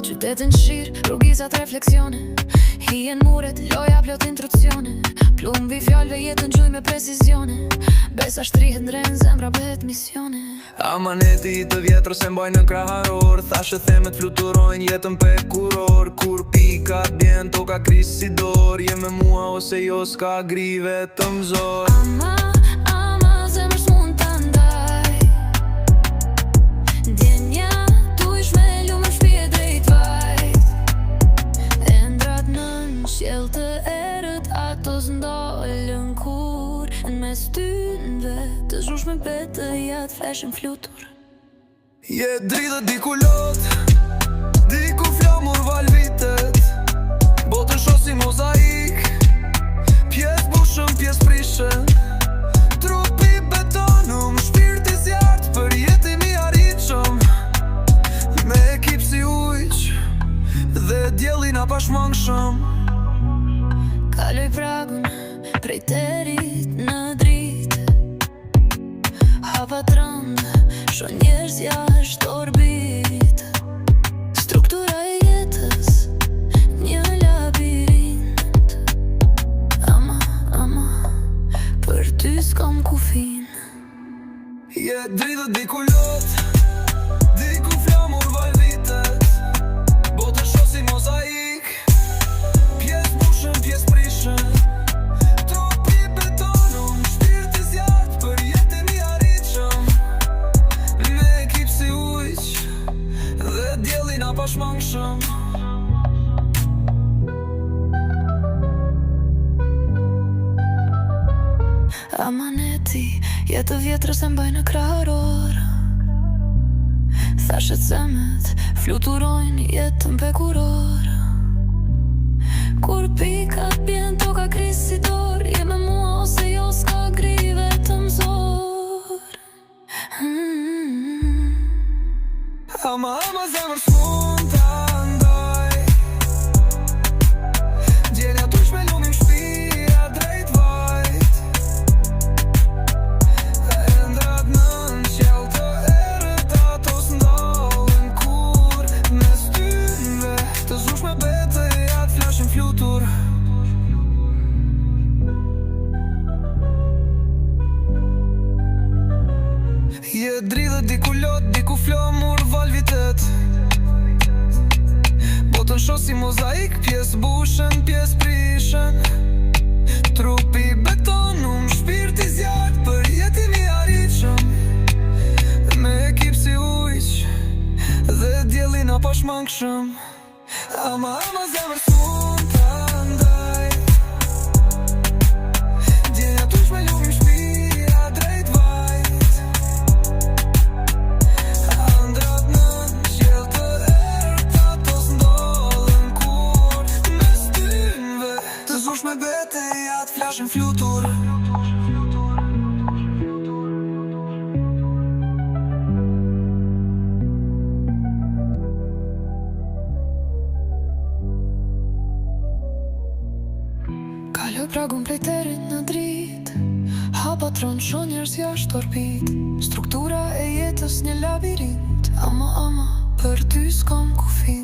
Qytetin shirë, rrugizat refleksione, hien muret, loja plot instruksione. Plumbi fjallëve jetën gjuj me precizione, besa shtrihet ndren, zemra bëhet misione. Amaneti i të vjetër se mbaj në kraharor, thashe themet fluturojnë jetën pe kuror. Kur pikat bjen toka kris si dor, je me mua ose jo s'ka grive të mzor. Ama, zemër s'mund të ndaj, djenja tu ish me lume shpije drejt vajt. Endrat nën qjell të erët, ato s'ndollën kur në mes tynve të zhush me betë jatë fleshin flutur. Je dridhe diku lot, diku flamur val vitet, botën shosi mozaik, pjesë bushën, pjesë prishën. Trupi betonum, shpirti zjartë, për jetim i arritshëm, me ekip si ujq, dhe djeli na pashmangshëm. Kaloj pragun prej terit në dritë, hapa të rëndë, sho njerëz jashtë orbit. Struktura e jetës, një labirint. Ama, për ty s'kam kufin. Je dridhe diku lot, diku flamur val vitet, botën shosi mozaik, pjesë bushën, pjesë prishën. Trupi betonum, shpirti zjartë, për jetin i arritshëm, me ekip si ujq, dhe djeli na pashmangshëm. Amaneti, jetë vjetër se mbaj në kraharor, thashet zemet fluturojnë jetën pe kuror. Kur pikat bjen toka kris si dor, je me mua ose jo s'ka grive të mzor. Ama zemër s'mund të ndaj, djenja tu ish me lumim shpija drejt vajt. Endrat nën qjell të erët, ato s'ndollën kur mes tynve të zhush me betë jatë flashin flutur. Je dridhe diku lot, diku flamur val vitet, botën shosi mozaik, pjesë bushën, pjesë prishën. Trupi betonum, shpirti zjartë, për jetim i arritshëm, me ekip si ujq, dhe djeli na pashmangshëm. Ama zemër s'mund të ndaj, djenja tu ish me lumim shpija drejt vajt. Andrat nën qjell të erët, ato s'ndollën kur mes tynve të zhush me bete jatë flashin flutur. Kaloj pragun prej terit në dritë, hapa tron sho njerëz jashtë orbit. Struktura e jetës një labirint. Ama, për ty s'kam kufin.